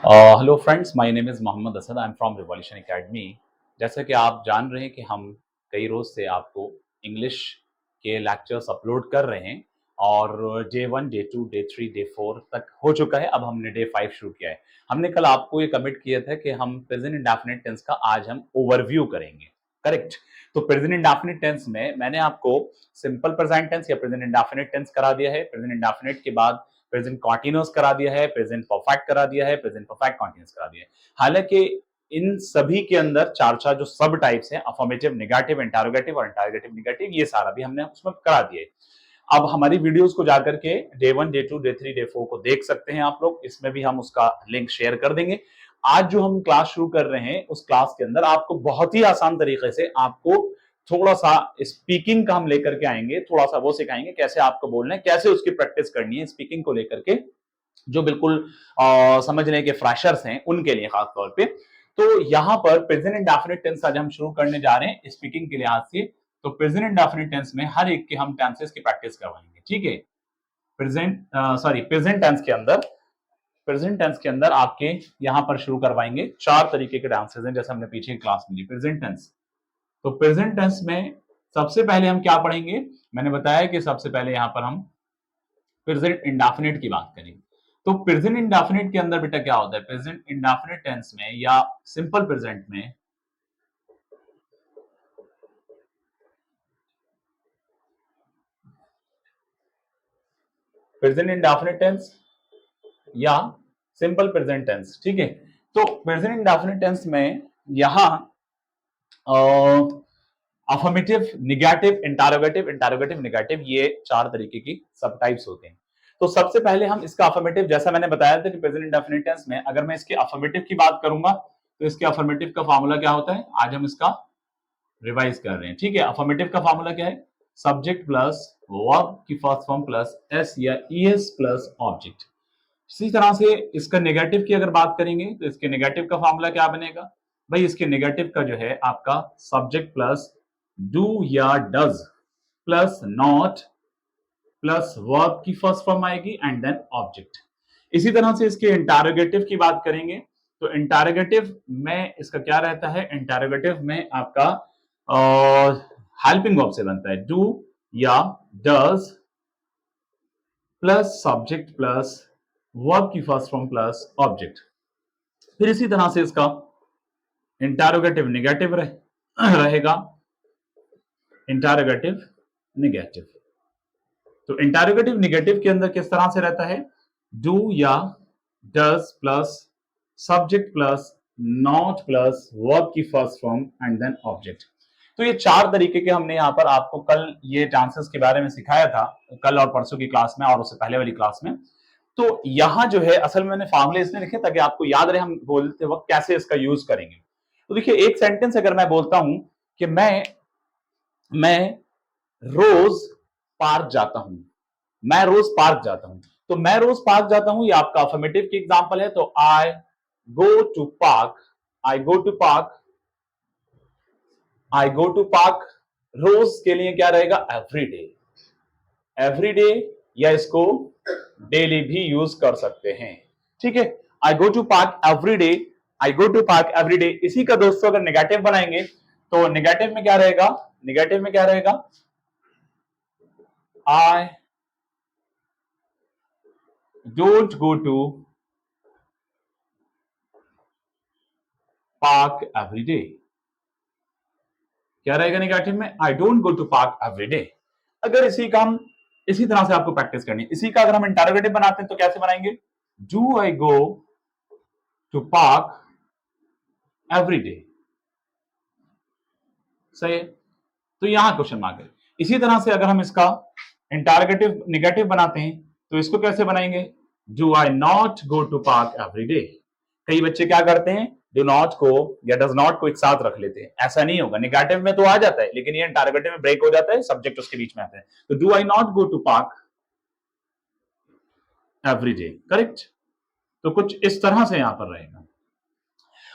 Hello friends, my name is Mohammad Asad. I am from revolution academy. जैसा कि आप जान रहे हैं कि हम कई रोज़ से आपको इंग्लिश के लेक्चर्स अपलोड कर रहे हैं और डे 1, डे 2, डे 3, डे 4 तक हो चुका है। अब हमने डे 5 शुरू किया है। हमने कल आपको ये कमिट किया था कि हम प्रेजेंट इंडेफिनिट टेंस का आज हम ओवरव्यू करेंगे, करेक्ट? तो प्रेजेंट इंडेफिनिट टेंस में मैंने आपको सिंपल प्रेजेंट टेंस या प्रेजेंट इंडेफिनिट टेंस करा दिया है। प्रेजेंट इंडेफिनिट के बाद प्रेजेंट कॉन्टिन्यूअस करा दिया है, प्रेजेंट परफेक्ट करा दिया है, प्रेजेंट परफेक्ट कॉन्टिन्यूअस करा दिया है। हालांकि इन सभी के अंदर चार चार जो सब टाइप्स हैं, अफर्मेटिव, नेगेटिव, इंटरोगेटिव और इंटरोगेटिव नेगेटिव, ये सारा भी हमने उसमें करा दिया है। अब हमारी वीडियोस को जाकर के डे 1, डे 2, डे 3, डे 4 को देख सकते हैं आप लोग। इसमें भी हम उसका लिंक शेयर कर देंगे। आज जो हम क्लास शुरू कर रहे हैं, उस क्लास के अंदर आपको बहुत ही आसान तरीके से आपको थोड़ा सा स्पीकिंग का हम लेकर के आएंगे, थोड़ा सा वो सिखाएंगे कैसे आपको बोलना है, कैसे उसकी प्रैक्टिस करनी है स्पीकिंग को लेकर के, जो बिल्कुल समझ लें कि फ्रेशर्स हैं उनके लिए खास तौर पे। तो यहां पर प्रेजेंट इंडेफिनिट टेंस आज हम शुरू करने जा रहे हैं स्पीकिंग के लिहाज से। तो प्रेजेंट इंडेफिनिट टेंस में हर एक के हम टेंसेस की प्रैक्टिस करवाएंगे, ठीक है? प्रेजेंट टेंस के अंदर आपके यहां पर शुरू करवाएंगे चार तरीके के टेंसेस हैं, जैसे हमने पीछे क्लास में ली प्रेजेंट टेंस। तो प्रेजेंट टेंस में सबसे पहले हम क्या पढ़ेंगे? मैंने बताया कि सबसे पहले यहां पर हम प्रेजेंट इंडेफिनिट की बात करेंगे। तो प्रेजेंट इंडेफिनिट के अंदर बेटा क्या होता है? प्रेजेंट इंडेफिनिट टेंस में या सिंपल प्रेजेंट में प्रेजेंट इंडेफिनिट टेंस या सिंपल प्रेजेंट टेंस, ठीक है? तो प्रेजेंट इंडेफिनिट टेंस में यहां affirmative, negative, interrogative, interrogative negative, ये चार तरीके की सब टाइप्स होते हैं। तो सबसे पहले हम इसका अफर्मेटिव, जैसा मैंने बताया था कि प्रेजेंट इंडेफिनिट टेंस में अगर मैं इसके अफर्मेटिव की बात करूंगा तो इसके अफर्मेटिव का फॉर्मूला क्या होता है? आज हम इसका रिवाइज कर रहे हैं, ठीक है? अफर्मेटिव का फॉर्मूला क्या है? सब्जेक्ट प्लस वर्ब की फर्स्ट फॉर्म प्लस एस या ईएस प्लस ऑब्जेक्ट। इसी तरह से इसका नेगेटिव की अगर बात करेंगे तो इसके नेगेटिव का फॉर्मूला क्या बनेगा? भाई इसके नेगेटिव का जो है आपका सब्जेक्ट प्लस डू या does plus not plus verb की फर्स्ट फॉर्म आएगी एंड देन ऑब्जेक्ट। इसी तरह से इसके इंटरोगेटिव की बात करेंगे तो इंटरोगेटिव में इसका क्या रहता है? इंटरोगेटिव में आपका हेल्पिंग वर्ब से बनता है, डू या does plus subject plus verb की फर्स्ट फॉर्म प्लस ऑब्जेक्ट। फिर इसी तरह से इसका इंटरोगेटिव निगेटिव रहेगा, इंटरोगेटिव निगेटिव। तो इंटरोगेटिव निगेटिव के अंदर किस तरह से रहता है? डू या does plus subject plus not plus verb की first form and then object. तो ये चार तरीके के हमने यहां पर आपको कल ये चांसेस के बारे में सिखाया था, कल और परसों की क्लास में और उससे पहले वाली क्लास में। तो यहां जो है असल में मैंने फॉर्मूले इसलिए लिखे ताकि आपको याद रहे हम बोलते वक्त कैसे इसका यूज करेंगे। तो देखिए, एक सेंटेंस अगर मैं बोलता हूं कि मैं रोज पार्क जाता हूं, मैं रोज पार्क जाता हूं, तो मैं रोज पार्क जाता हूं ये आपका अफर्मेटिव की एग्जांपल है। तो I go to park, I go to park, I go to park. रोज के लिए क्या रहेगा? एवरी डे, एवरी डे, या इसको डेली भी यूज कर सकते हैं, ठीक है? I go to park every day, I go to park every day. इसी का दोस्तों अगर नेगेटिव बनाएंगे तो नेगेटिव में क्या रहेगा? नेगेटिव में क्या रहेगा? I don't go to park every day. क्या रहेगा नेगेटिव में? I don't go to park every day. अगर इसी का हम इसी तरह से आपको प्रैक्टिस करनी है, इसी का अगर हम इंटरोगेटिव बनाते हैं तो कैसे बनाएंगे? Do I go to park every day. सही है? तो यहां क्वेश्चन मार्क है। इसी तरह से अगर हम इसका इंटरोगेटिव निगेटिव बनाते हैं तो इसको कैसे बनाएंगे? Do I not go to park every day. कई बच्चे क्या करते हैं? डू नॉट को या डज नॉट को एक साथ रख लेते हैं। ऐसा नहीं होगा, निगेटिव में तो आ जाता है लेकिन ये इंटरोगेटिव में ब्रेक हो जाता है, सब्जेक्ट उसके बीच में आता है। तो do I not go to park every day, correct? तो कुछ इस तरह से यहां पर रहेगा।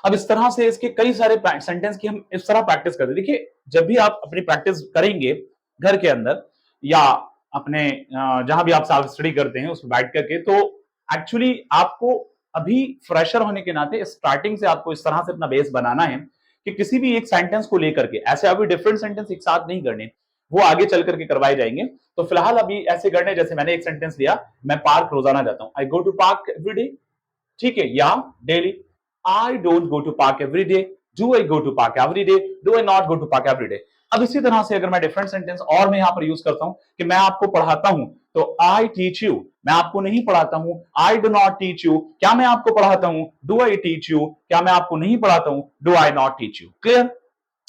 अब इस तरह से इसके कई सारे सेंटेंस की हम इस तरह प्रैक्टिस करते हैं। देखिए, जब भी आप अपनी प्रैक्टिस करेंगे घर के अंदर या अपने जहां भी आप सेल्फ स्टडी करते हैं उसमें बैठ करके, तो एक्चुअली आपको अभी फ्रेशर होने के नाते स्टार्टिंग से आपको इस तरह से अपना बेस बनाना है कि किसी भी एक सेंटेंस को लेकर के ऐसे अभी डिफरेंट सेंटेंस एक साथ नहीं करने, वो आगे चल करके करवाए जाएंगे। तो फिलहाल अभी ऐसे करने, जैसे मैंने एक सेंटेंस लिया, मैं पार्क रोजाना जाता हूं, I go to park every day, ठीक है, या daily. I don't go to park every day, do I go to park every day, do I not go to park every day. अब इसी तरह से अगर मैं डिफरेंट सेंटेंस और मैं यहां पर यूज करता हूं कि मैं आपको पढ़ाता हूं, तो आई टीच यू, मैं आपको नहीं पढ़ाता हूं, I do not teach you, क्या मैं आपको पढ़ाता हूं, डू आई टीच यू, क्या मैं आपको नहीं पढ़ाता हूं, do I not teach you. Clear.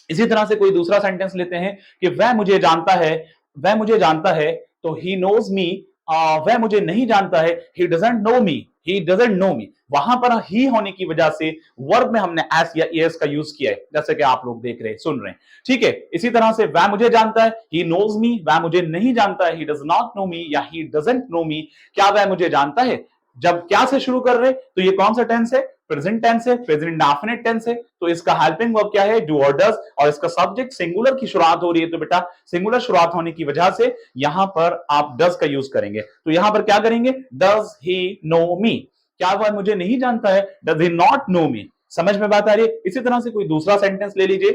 इसी तरह से कोई दूसरा सेंटेंस लेते हैं कि वह मुझे जानता है, वह मुझे जानता है, तो ही नोज मी, वह मुझे नहीं जानता है, he doesn't know me, he doesn't know me. वहां पर ही होने की वजह से वर्ब में हमने एस या एस का यूज किया है, जैसे कि आप लोग देख रहे हैं, सुन रहे हैं, ठीक है। इसी तरह से वह मुझे जानता है, ही नोज मी, वह मुझे नहीं जानता है, ही डज नॉट नो मी या ही डजंट नो मी, क्या वह मुझे जानता है। जब क्या से शुरू कर रहे, तो ये कौन सा टेंस है, प्रेजेंट टेंस है, प्रेजेंट इंडेफिनिट टेंस है, तो इसका हेल्पिंग वर्ब क्या है, डू और डज, और इसका सब्जेक्ट सिंगुलर की शुरुआत हो रही है, तो बेटा सिंगुलर शुरुआत होने की वजह से यहां पर आप डज का यूज करेंगे। तो यहां पर क्या करेंगे, डज ही नो मी, क्या वह मुझे नहीं जानता है, डज ही नॉट नो मी। समझ में बात आ रही है। इसी तरह से कोई दूसरा सेंटेंस ले लीजिए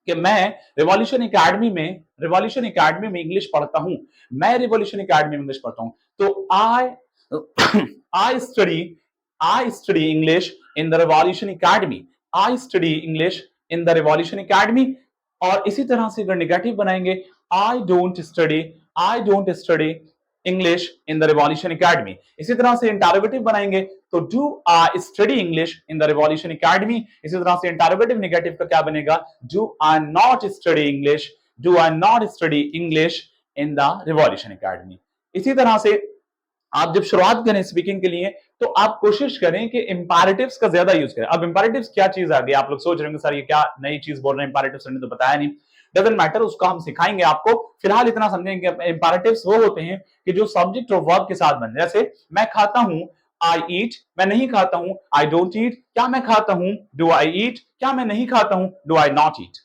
कि मैं रिवॉल्यूशन एकेडमी में इंग्लिश पढ़ता हूं, मैं रिवॉल्यूशन एकेडमी में इंग्लिश पढ़ता हूं, तो आई I study I study English in the Revolution Academy. I study English in the Revolution Academy. और इसी तरह से अगर निगेटिव बनाएंगे, I don't study English in the Revolution Academy. इसी तरह से इंटरोगेटिव बनाएंगे तो do I study English in the Revolution Academy. इसी तरह से इंटरोगेटिव निगेटिव का क्या बनेगा, do I not study English, do I not study English in the Revolution Academy. इसी तरह से आप जब शुरुआत करें स्पीकिंग के लिए, तो आप कोशिश करें कि इंपैरेटिव्स का ज्यादा यूज करें। अब इंपैरेटिव्स क्या चीज आ गई, आप लोग सोच रहे होंगे सर ये क्या नई चीज बोल रहे हैं, इंपैरेटिव्स ने तो बताया नहीं। डजंट मैटर, उसका हम सिखाएंगे आपको। फिलहाल इतना समझेंगे इंपैरेटिव्स वो होते हैं कि जो सब्जेक्ट और वर्ब के साथ बन, जैसे मैं खाता हूं, आई ईट, मैं नहीं खाता हूं, आई डोंट ईट, क्या मैं खाता हूं, डू आई ईट, क्या मैं नहीं खाता हूं, डू आई नॉट ईट।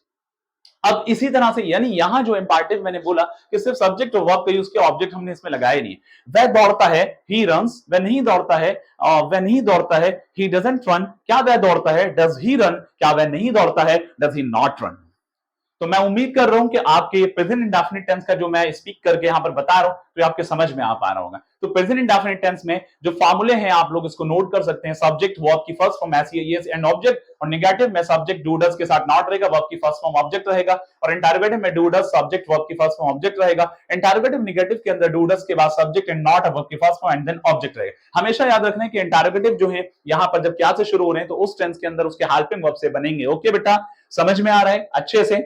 अब इसी तरह से यानी यहां जो इंपैरेटिव मैंने बोला कि सिर्फ सब्जेक्ट और वर्ब का यूज किया, ऑब्जेक्ट हमने इसमें लगाया नहीं। वह दौड़ता है, ही रन्स, वह नहीं दौड़ता है, वह नहीं दौड़ता है, ही डजंट रन, क्या वह दौड़ता है, डज ही रन, क्या वह नहीं दौड़ता है, डज ही नॉट रन। तो मैं उम्मीद कर रहा हूं कि आपके प्रेजेंट इंडेफिनिट टेंस का जो मैं स्पीक करके यहां पर बता रहा हूं, तो आपके समझ में आ पा रहा होगा। तो प्रेजेंट इंडेफिनिट टेंस में जो फॉर्मूले हैं आप लोग इसको नोट कर सकते हैं। सब्जेक्ट वर्ब की first form S S and object, और नेगेटिव में सब्जेक्ट डू डज के साथ नॉट रहेगा, वर्ब की फर्स्ट फॉर्म ऑब्जेक्ट रहेगा, और इंटरोगेटिव में डू डज सब्जेक्ट वर्ब की फर्स्ट फॉर्म ऑब्जेक्ट रहेगा। इंटरोगेटिव नेगेटिव के अंदर डू डज के बाद सब्जेक्ट एंड नॉट वर्ब की first form and then object रहेगा। हमेशा याद रखना है कि इंटरोगेटिव जो है यहां पर जब क्या से शुरू हो रहे हैं, तो उस टेंस के अंदर उसके हेल्पिंग वर्ब से बनेंगे। ओके बेटा, समझ में आ रहा है अच्छे से।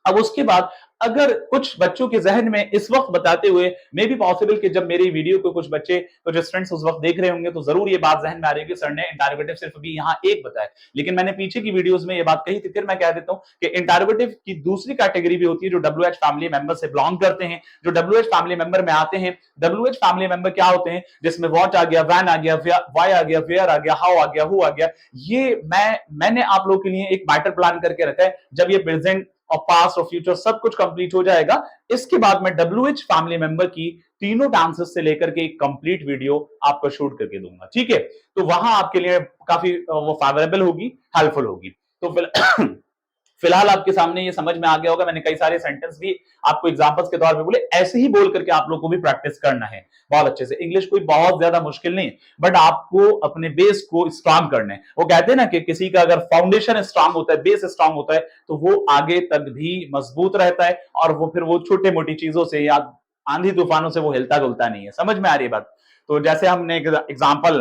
अब उसके बाद अगर कुछ बच्चों के जहन में इस वक्त बताते हुए, मे बी पॉसिबल कि जब मेरी वीडियो को कुछ बच्चे, कुछ स्टूडेंट्स उस वक्त देख रहे होंगे, तो जरूर ये बात जहन में आ रही है कि सर ने इंटरोगेटिव सिर्फ अभी यहाँ एक बताया, लेकिन मैंने पीछे की वीडियोस में ये बात कही थी। फिर मैं कह देता हूं कि इंटरोगेटिव की दूसरी कैटेगरी भी होती है जो WH फैमिली मेंबर से बिलोंग करते हैं, जो WH फैमिली मेंबर में आते हैं। WH फैमिली मेंबर क्या होते हैं, जिसमें वॉट आ गया, वैन आ गया, वाई आ गया, वेयर आ गया, हाउ आ गया, हु आ गया। ये मैंने आप लोग के लिए एक मैटर प्लान करके रखा है। जब ये प्रेजेंट और पास्ट और फ्यूचर सब कुछ कंप्लीट हो जाएगा, इसके बाद मैं WH फैमिली मेंबर की तीनों डांसेस से लेकर के एक कंप्लीट वीडियो आपको शूट करके दूंगा, ठीक है। तो वहां आपके लिए काफी वो फेवरेबल होगी, हेल्पफुल होगी। तो फिलहाल आपके सामने ये समझ में आ गया होगा। मैंने कई सारे सेंटेंस भी आपको एग्जांपल्स के तौर पे बोले, ऐसे ही बोल करके आप लोग को भी प्रैक्टिस करना है बहुत अच्छे से। इंग्लिश कोई बहुत ज्यादा मुश्किल नहीं, बट आपको अपने बेस को स्ट्रांग करना है। वो कहते हैं ना कि किसी का अगर फाउंडेशन स्ट्रांग होता है, बेस स्ट्रांग होता है, तो वो आगे तक भी मजबूत रहता है, और वो फिर वो छोटे मोटी चीजों से या आंधी तूफानों से वो हिलता डुलता नहीं है। समझ में आ रही है बात। तो जैसे हमने एक एग्जाम्पल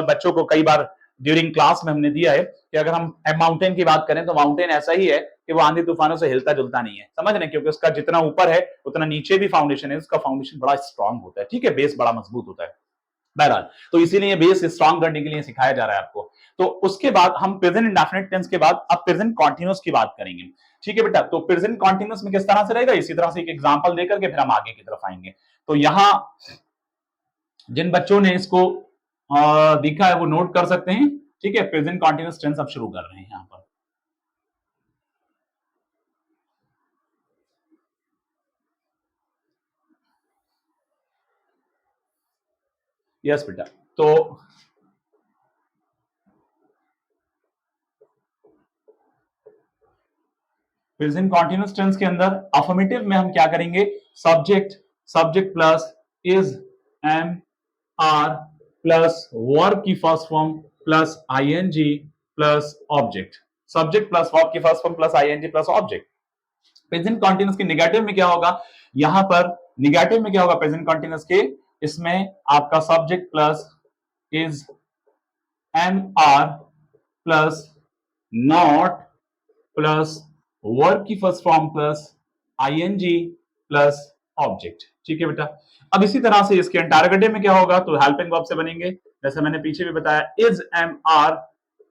बच्चों को कई बार ड्यूरिंग क्लास में हमने दिया है कि अगर हम माउंटेन की बात करें, तो माउंटेन ऐसा ही है कि वो आंधी तूफानों से हिलता जुलता नहीं है। समझ रहे, क्योंकि उसका जितना ऊपर है उतना नीचे भी फाउंडेशन है, उसका फाउंडेशन बड़ा स्ट्रांग होता है, ठीक है, बेस बड़ा मजबूत होता है। बहरहाल, तो इसीलिए बेस स्ट्रांग करने के लिए सिखाया जा रहा है आपको। तो उसके बाद हम प्रेजेंट इंडेफिनिट टेंस के बाद अब प्रेजेंट कॉन्टिन्यूअस की बात करेंगे, ठीक है बेटा। तो प्रेजेंट कॉन्टिन्यूअस में किस तरह से रहेगा, इसी तरह से एक एग्जांपल देकर के फिर हम आगे की तरफ आएंगे। तो यहां जिन बच्चों ने इसको दिखा है वो नोट कर सकते हैं, ठीक है। प्रेजेंट कॉन्टिन्यूअस टेंस अब शुरू कर रहे हैं यहां पर। यस बेटा, तो प्रेजेंट कॉन्टिन्यूअस टेंस के अंदर अफर्मेटिव में हम क्या करेंगे, subject, subject plus is, am, are plus verb की first form plus ING plus object, subject plus verb की first form plus ING plus object. Present continuous के निगेटिव में क्या होगा, यहां पर निगेटिव में क्या होगा प्रेजेंट कॉन्टिन्यूअस के, इसमें आपका subject plus is, am, are plus not plus verb की first form plus ING plus object. ठीक है बेटा। अब इसी तरह से इसके इंटरोगेटिव में क्या होगा, तो हेल्पिंग वर्ब से बनेंगे, जैसे मैंने पीछे भी बताया, is, am, are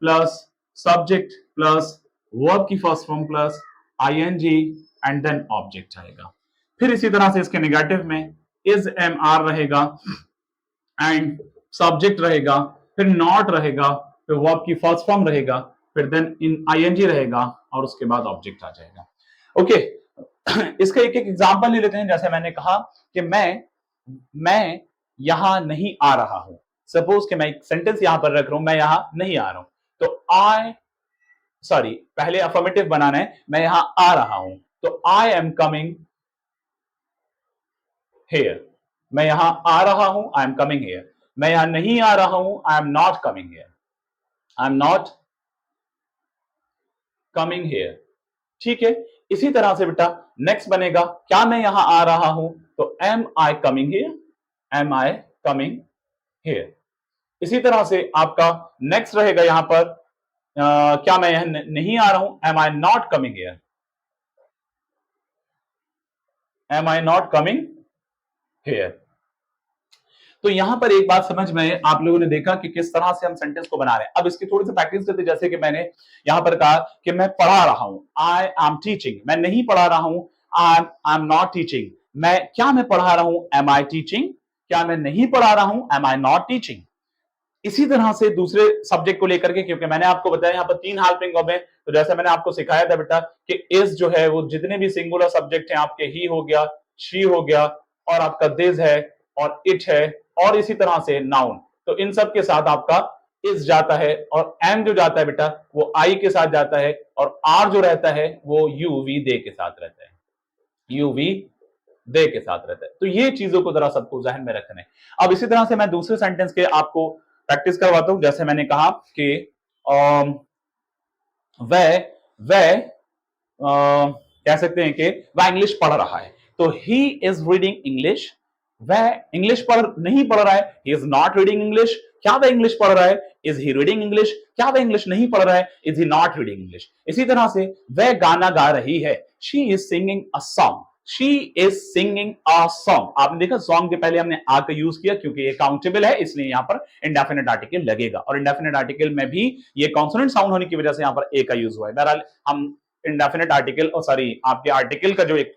plus subject plus verb की first form plus ING and then object आएगा। फिर इसी तरह से इसके नेगेटिव में इज, एम, आर रहेगा एंड सब्जेक्ट रहेगा, फिर नॉट रहेगा, फिर वर्ब की फर्स्ट फॉर्म रहेगा, फिर देन इन आईएनजी रहेगा और उसके बाद ऑब्जेक्ट आ जाएगा। ओके इसका एक एक एग्जांपल ले लेते हैं। जैसे मैंने कहा कि मैं यहां नहीं आ रहा हूं, सपोज कि मैं एक सेंटेंस यहां पर रख रहा हूं, मैं यहां नहीं आ रहा हूं, तो आई, सॉरी पहले अफर्मेटिव बनाना है, मैं यहां आ रहा हूं, तो आई एम कमिंग हेयर, मैं यहां आ रहा हूं, आई एम कमिंग हेयर। मैं यहां नहीं आ रहा हूं, I am not coming here, I am not coming here. ठीक है। इसी तरह से बेटा नेक्स्ट बनेगा, क्या मैं यहां आ रहा हूं, तो am I coming here, am I coming here. इसी तरह से आपका नेक्स्ट रहेगा यहां पर क्या मैं यहां नहीं आ रहा हूं, am I not coming here, am I not coming here. तो यहां पर एक बात समझ में, आप लोगों ने देखा कि किस तरह से हम सेंटेंस को बना रहे हैं। अब इसकी थोड़ी सी प्रैक्टिस करते, जैसे कि मैंने यहां पर कहा कि मैं पढ़ा रहा हूं, आई एम टीचिंग, मैं नहीं पढ़ा रहा हूं, आई एम नॉट टीचिंग। मैं पढ़ा रहा हूं, एम आई टीचिंग, क्या मैं नहीं पढ़ा रहा हूं, एम आई नॉट टीचिंग। इसी तरह से दूसरे सब्जेक्ट को लेकर के, क्योंकि मैंने आपको बताया यहां पर 3 हेल्पिंग वर्ब है, तो जैसे मैंने आपको सिखाया था बेटा कि इज जो है वो जितने भी सिंगुलर सब्जेक्ट हैं आपके, ही हो गया, शी हो गया, और आपका दिस है, और इट है, और इसी तरह से नाउन, तो इन सब के साथ आपका इज जाता है, और एम जो जाता है बेटा वो आई के साथ जाता है, और आर जो रहता है वो यू वी दे के साथ रहता है, यू वी दे के साथ रहता है। तो ये चीजों को जरा सबको जहन में रखना है। अब इसी तरह से मैं दूसरे सेंटेंस के आपको प्रैक्टिस करवाता हूं। जैसे मैंने कहा कि वह वह कह सकते हैं कि वह इंग्लिश पढ़ रहा है, तो ही इज रीडिंग इंग्लिश। वह इंग्लिश पढ़ नहीं पढ़ रहा है, he is not reading English. क्या वह इंग्लिश पढ़ रहा है, इज ही रीडिंग इंग्लिश। क्या वह इंग्लिश नहीं पढ़ रहा है, is he not reading English. इसी तरह से वह गाना गा रही है, she is singing a song, she is singing a song. आपने देखा सॉन्ग के पहले हमने आ का यूज किया, क्योंकि ये काउंटेबल है, इसलिए यहां पर इंडेफिनेट आर्टिकल लगेगा, और इंडेफिनेट आर्टिकल में भी ये कॉन्सोनेंट साउंड होने की वजह से यहां पर ए का यूज हुआ है। बहरहाल हम इंडेफिनेट आर्टिकल, और सॉरी आपके आर्टिकल का जो एक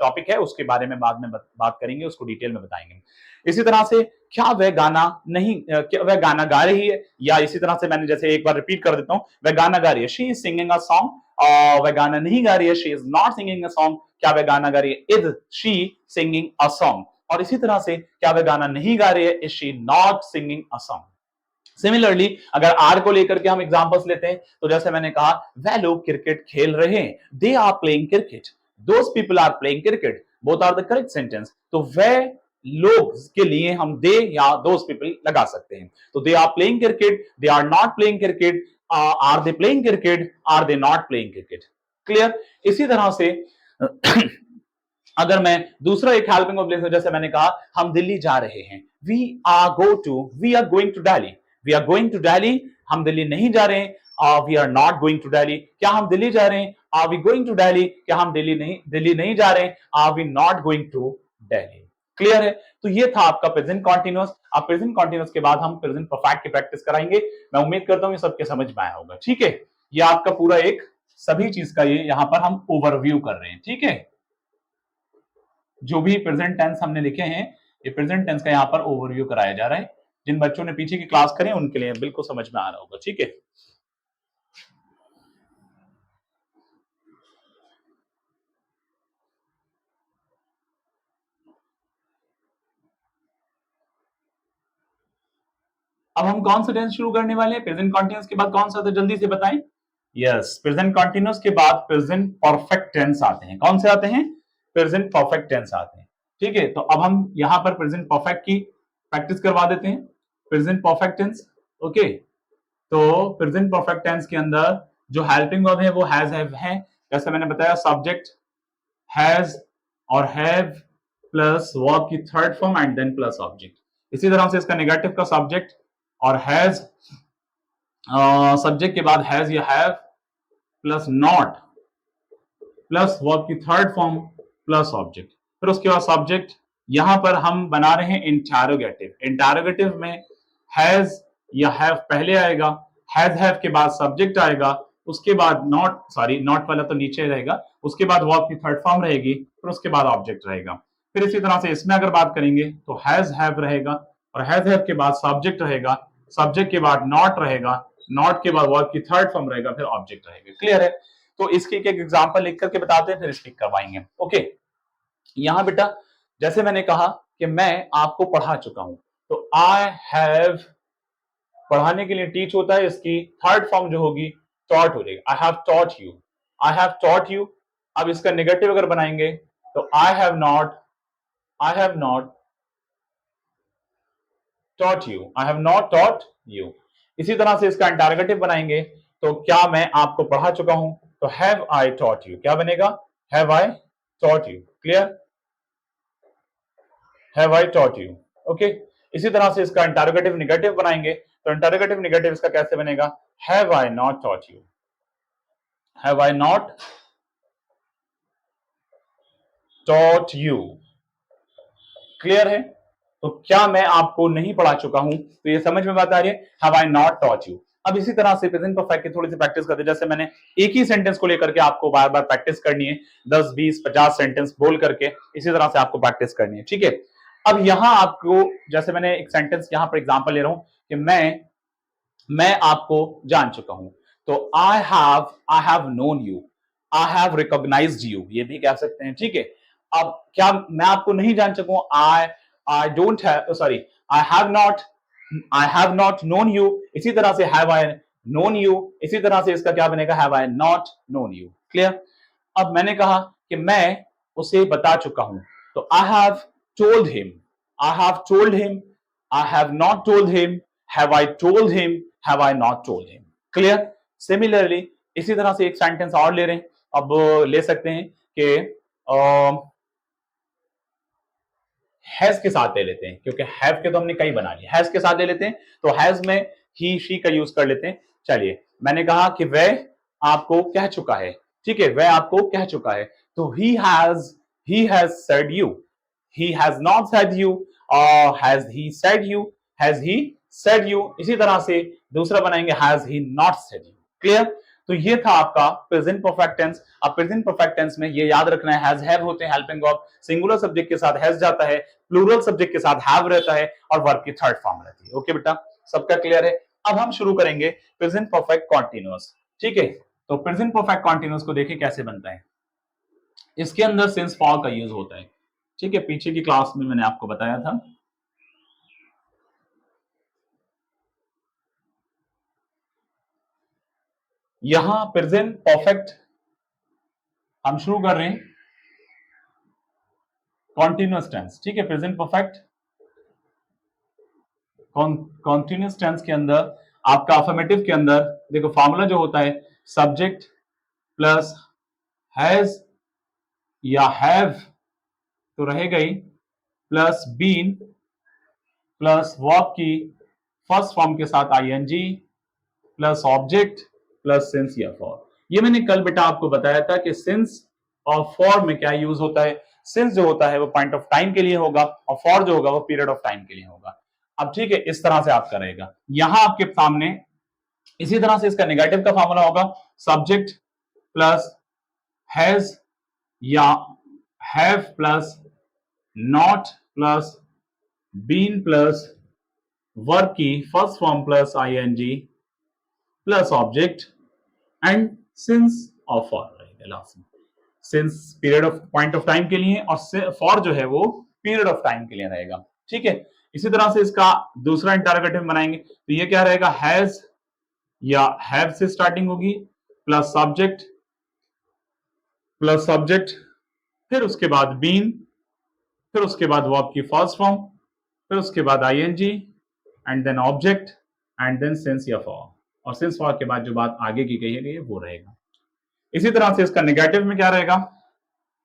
टॉपिक है उसके बारे में बाद में बात करेंगे, उसको डिटेल में बताएंगे। इसी तरह से क्या वह गाना नहीं, क्या वह गाना गा रही है, या इसी तरह से मैंने जैसे एक बार रिपीट कर देता हूं, वह गाना गा रही है, she is singing a song, और वह गाना नहीं गा रही है, she is not singing a song. क्या वह गाना गा रही है, is she singing a song. और इसी तरह से क्या वह गाना नहीं गा रही है, is she not singing a song. Similarly अगर आर को लेकर के हम एग्जांपल्स लेते हैं, तो जैसे मैंने कहा वह लोग क्रिकेट खेल रहे हैं, they are playing cricket, those people are playing cricket, both are the correct sentence. तो वह लोग के लिए हम दे या दोस पीपल लगा सकते हैं। तो they are playing cricket, they are not playing cricket, are they playing cricket, are they not playing cricket. Clear. इसी तरह से अगर मैं दूसरा एक हेल्पिंग ऑफ लेता हूं, जैसे मैंने कहा हम दिल्ली जा रहे हैं, we are going to Delhi, we are going to Delhi, हम दिल्ली नहीं जा रहे हैं, we are not going to Delhi. क्या हम दिल्ली जा रहे हैं, are we going to Delhi. क्या हम दिल्ली नहीं जा रहे हैं, are we not going to Delhi. Clear है। तो ये था आपका प्रेजेंट कॉन्टिन्यूअस। अब प्रेजेंट कॉन्टिन्यूअस के बाद हम प्रेजेंट परफेक्ट की प्रैक्टिस कराएंगे। मैं उम्मीद करता हूं ये सबके समझ में आया होगा। ठीक है। ये आपका पूरा एक सभी चीज का ये यहां पर हम ओवरव्यू कर रहे हैं। ठीक है। जो भी प्रेजेंट टेंस हमने लिखे हैं, ये प्रेजेंट टेंस का यहाँ पर ओवरव्यू कराया जा रहा है। जिन बच्चों ने पीछे की क्लास करें उनके लिए बिल्कुल समझ में आ रहा होगा। ठीक है। अब हम कौन सा टेंस शुरू करने वाले हैं? प्रेजेंट कॉन्टिन्यूअस के बाद कौन सा था, जल्दी से बताएं। यस, प्रेजेंट कॉन्टिन्यूअस के बाद प्रेजेंट परफेक्ट टेंस आते हैं। कौन से आते हैं? प्रेजेंट परफेक्ट टेंस आते हैं। ठीक है, तो अब हम यहां पर प्रेजेंट परफेक्ट की प्रैक्टिस करवा देते हैं। Present perfect tense, okay. तो प्रेजेंट परफेक्ट टेंस के अंदर जो हेल्पिंग वर्ब है वो हैज हैव है। जैसे मैंने बताया, सब्जेक्ट हैज और हैव प्लस वर्ब की third form and then plus object. इसी तरह से इसका नेगेटिव का सब्जेक्ट और हैज, सब्जेक्ट के बाद हैज या have plus not plus verb की थर्ड फॉर्म प्लस ऑब्जेक्ट। फिर उसके बाद सब्जेक्ट, यहां पर हम बना रहे हैं इंटरोगेटिव। इंटरोगेटिव में हैज या हैव पहले आएगा, हैज हैव के बाद सब्जेक्ट आएगा, उसके बाद नॉट, सॉरी नॉट वाला तो नीचे रहेगा, उसके बाद वर्ब की थर्ड फॉर्म रहेगी, फिर उसके बाद ऑब्जेक्ट रहेगा। फिर इसी तरह से इसमें अगर बात करेंगे तो हैज हैव रहेगा और हैज हैव के बाद सब्जेक्ट रहेगा, सब्जेक्ट के बाद नॉट रहेगा, नॉट के बाद वर्ब की थर्ड फॉर्म रहेगा, फिर ऑब्जेक्ट रहेगा। क्लियर है? तो इसके एक एग्जांपल लिख करके बताते हैं, फिर स्टिक करवाएंगे। ओके, यहां बेटा जैसे मैंने कहा कि मैं आपको पढ़ा चुका हूं, तो आई हैव, पढ़ाने के लिए टीच होता है, इसकी थर्ड फॉर्म जो होगी टॉट हो जाएगी। I have taught you, I have taught you. अब इसका नेगेटिव अगर बनाएंगे तो I have not, I have not taught you, I have not taught you. इसी तरह से इसका इंटरोगेटिव बनाएंगे तो क्या मैं आपको पढ़ा चुका हूं, तो हैव आई टॉट यू, क्या बनेगा? Have I taught you. Clear? Have I taught you. Okay, इसी तरह से इसका इंटरोगेटिव नेगेटिव बनाएंगे तो इंटरोगेटिव नेगेटिव इसका कैसे बनेगा? Have I not taught you, have I not taught you. Clear है? तो क्या मैं आपको नहीं पढ़ा चुका हूं? तो ये समझ में बात आ रही है, have I not taught you. अब इसी तरह से प्रेजेंट परफेक्ट की थोड़ी सी प्रैक्टिस करते हैं। जैसे मैंने एक ही सेंटेंस को लेकर के आपको बार बार प्रैक्टिस करनी है, 10 20 50 सेंटेंस बोल करके इसी तरह से आपको प्रैक्टिस करनी है। ठीक है, अब यहां आपको, जैसे मैंने एक सेंटेंस यहां पर एग्जांपल ले रहा हूं कि मैं आपको जान चुका हूं, तो I have known you, I have recognised you, ये भी कह सकते हैं। ठीक है, अब क्या मैं आपको नहीं जान चुका? I don't have, sorry, I have not known you. इसी तरह से हैव आई नोन यू, इसी तरह से इसका क्या बनेगा? Have I not known you. Clear? अब मैंने कहा कि मैं उसे बता चुका हूं, तो I have told him, I have told him, I have not told him, have I told him, have I not told him. Clear? Similarly इसी तरह से एक सेंटेंस और ले रहे हैं। अब ले सकते हैं कि हैज के साथ ले लेते हैं, क्योंकि हैव के तो हमने कई बना लिए, हैज के साथ ले लेते हैं। तो हैज में ही शी का यूज कर लेते हैं। चलिए, मैंने कहा कि वह आपको कह चुका है। ठीक है, वह आपको कह चुका है, तो he has said you, he has not said you, और has he said you, has he said you. इसी तरह से दूसरा बनाएंगे, has he not said you. Clear? तो ये था आपका प्रेजेंट परफेक्ट टेंस। अब प्रेजेंट परफेक्ट टेंस में ये याद रखना है, हैज हैव होते हैं हेल्पिंग वर्ब, सिंगुलर सब्जेक्ट के साथ हैज जाता है, प्लूरल सब्जेक्ट के साथ हैव रहता है, और वर्ब की थर्ड फॉर्म रहती है। ओके बेटा, सबका क्लियर है? अब हम शुरू करेंगे प्रेजेंट परफेक्ट कॉन्टिन्यूअस। ठीक है, तो प्रेजेंट परफेक्ट कॉन्टिन्यूअस को देखिए कैसे बनता है। इसके अंदर सिंस फॉर का यूज होता है। ठीक है, पीछे की क्लास में मैंने आपको बताया था। यहां प्रेजेंट परफेक्ट हम शुरू कर रहे हैं कॉन्टिन्यूअस टेंस। ठीक है, प्रेजेंट परफेक्ट कॉन्टिन्यूअस टेंस के अंदर आपका अफर्मेटिव के अंदर देखो फॉर्मूला जो होता है, सब्जेक्ट प्लस हैज या हैव तो रहेगा ही, प्लस बीन प्लस वर्ब की फर्स्ट फॉर्म के साथ ING plus object plus since या फॉर। ये मैंने कल बेटा आपको बताया था कि सिंस और फॉर में क्या यूज होता है। सिंस जो होता है वो पॉइंट ऑफ टाइम के लिए होगा, और फॉर जो होगा वो पीरियड ऑफ टाइम के लिए होगा। अब ठीक है, इस तरह से आपका रहेगा। यहां आपके सामने इसी तरह से इसका नेगेटिव का फॉर्मूला होगा, सब्जेक्ट प्लस हैज या have plus not plus been plus verb की first form plus ING plus object and since और फॉर रहेगा लास्ट में। Since period of point of time के लिए, और फॉर जो है वो पीरियड ऑफ टाइम के लिए रहेगा। ठीक है, इसी तरह से इसका दूसरा इंटरोगेटिव बनाएंगे तो ये क्या रहेगा, हैज या हैव से स्टार्टिंग होगी, प्लस सब्जेक्ट, फिर उसके बाद बीन, फिर उसके बाद वर्ब की फर्स्ट फॉर्म, फिर उसके बाद ING and then object and then since या फॉर, और सिंस फॉर के बाद जो बात आगे की गई है वो रहेगा। इसी तरह से इसका नेगेटिव में क्या रहेगा,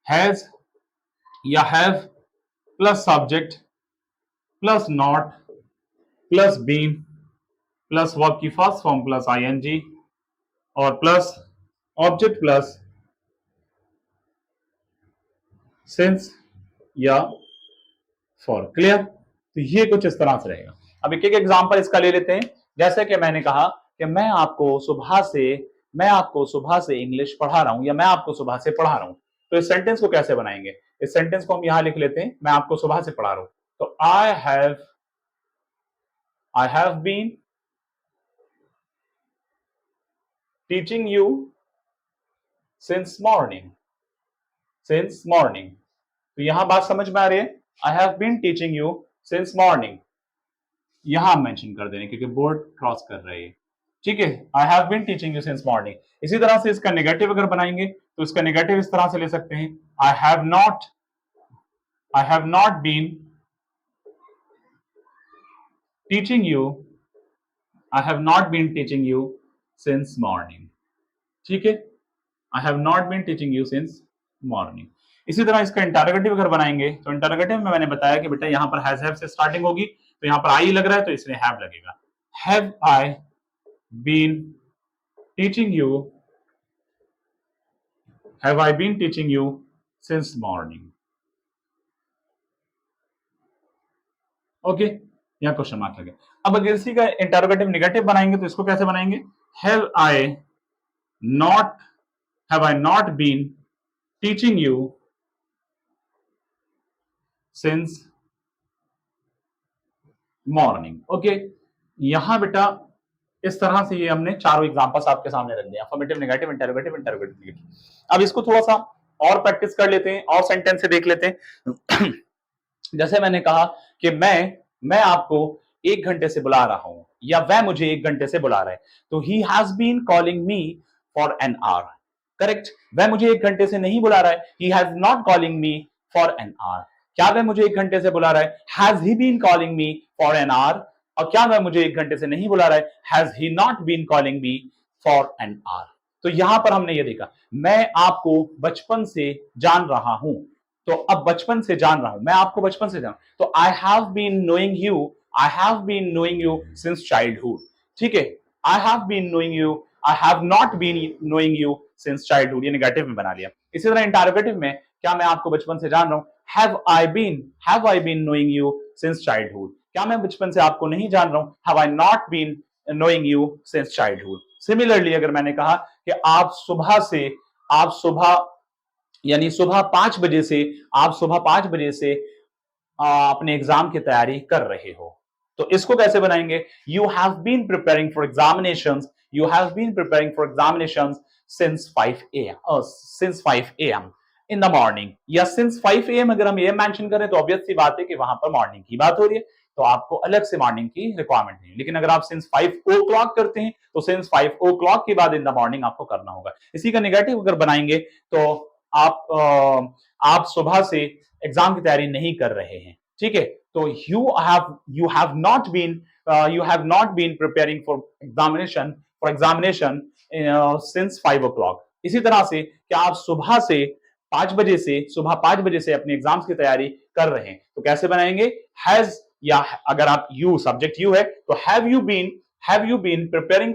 हैज या have plus subject plus not plus been plus verb की फर्स्ट फॉर्म प्लस आईएनजी और प्लस ऑब्जेक्ट प्लस सिंस या फॉर। क्लियर? तो ये कुछ इस तरह से रहेगा। अब एक एक एग्जांपल इसका ले लेते हैं। जैसे कि मैंने कहा कि मैं आपको सुबह से इंग्लिश पढ़ा रहा हूं या मैं आपको सुबह से पढ़ा रहा हूं। तो इस सेंटेंस को कैसे बनाएंगे? इस सेंटेंस को हम यहां लिख लेते हैं, मैं आपको सुबह से पढ़ा रहा हूं। तो I have been teaching you since morning. तो यहां बात समझ में आ रही है? I have been teaching you since morning, यहां मेंशन कर देने क्योंकि बोर्ड क्रॉस कर रहे हैं। ठीक है, I have been teaching you since morning. इसी तरह से इसका नेगेटिव अगर बनाएंगे तो इसका नेगेटिव इस तरह से ले सकते हैं, I have not been teaching you since morning. ठीक है, I have not been teaching you since morning. इसी तरह इसका इंटरोगेटिव अगर बनाएंगे तो इंटरोगेटिव में मैंने बताया कि बेटा यहां पर हैव से स्टार्टिंग होगी, तो यहां पर आई लग रहा है तो इसलिए हैव लगेगा। Have I been teaching you since morning. Okay, यहां क्वेश्चन मार्क लगे। अब अगर इसी का इंटरोगेटिव नेगेटिव बनाएंगे तो इसको कैसे बनाएंगे, have I not been teaching you since morning. Okay, यहां बेटा इस तरह से ये हमने चारों एग्जांपल्स आपके सामने रख दिए, अफर्मेटिव, नेगेटिव, इंटरोगेटिव, नेगेटिव। अब इसको थोड़ा सा और प्रैक्टिस कर लेते हैं और सेंटेंस से देख लेते हैं। जैसे मैंने कहा कि मैं आपको 1 घंटे से बुला रहा हूं या वह मुझे 1 घंटे से बुला रहा है, तो he has been calling me for an hour. Correct, वह मुझे 1 घंटे से नहीं बुला रहा है, he has not calling me for an hour. क्या वह मुझे 1 घंटे से बुला रहा है, has he been calling me for an hour. और क्या वह मुझे 1 घंटे से नहीं बुला रहा है, has he not been calling me for an hour. तो यहां पर हमने ये देखा, मैं आपको बचपन से जान रहा हूं। तो अब बचपन से जान रहा हूं, मैं आपको बचपन से जान, तो I have been knowing you since childhood. ठीक है, I have not been knowing you since childhood, ये नेगेटिव में बना लिया। इसी तरह इंटरोगेटिव में, क्या मैं आपको बचपन से जान रहा हूं, have I been knowing you since childhood. क्या मैं बचपन से आपको नहीं जान रहा हूं, have I not been knowing you since childhood. Similarly अगर मैंने कहा कि आप सुबह यानी सुबह 5 बजे से अपने एग्जाम की तैयारी कर रहे हो, तो इसको कैसे बनाएंगे, you have been preparing for examinations since 5 AM in the morning. या सिंस 5 AM अगर हम ये मेंशन करें तो ऑब्वियस सी बात है कि वहां पर मॉर्निंग की बात हो रही है, तो आपको अलग से मॉर्निंग की रिक्वायरमेंट नहीं। लेकिन अगर आप सिंस 5 o'clock करते हैं तो सिंस 5 o'clock के बाद इन द मॉर्निंग आपको करना होगा। इसी का नेगेटिव अगर बनाएंगे तो आप सुबह से एग्जाम की तैयारी नहीं कर रहे हैं। ठीक है, तो you have not been preparing for examination since 5 o'clock। इसी तरह से क्या आप सुबह 5 बजे से अपने एग्जाम्स की तैयारी कर रहे हैं, तो कैसे बनाएंगे, हैज, या अगर आप सब्जेक्ट यू है तो have you been preparing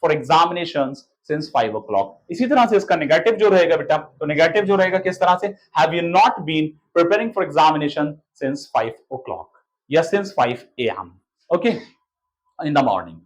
for examinations since 5 o'clock। इसी तरह से इसका नेगेटिव जो रहेगा बेटा, तो नेगेटिव जो रहेगा किस तरह से, have you not been preparing for examination since 5 o'clock या since 5 AM, okay, in the morning.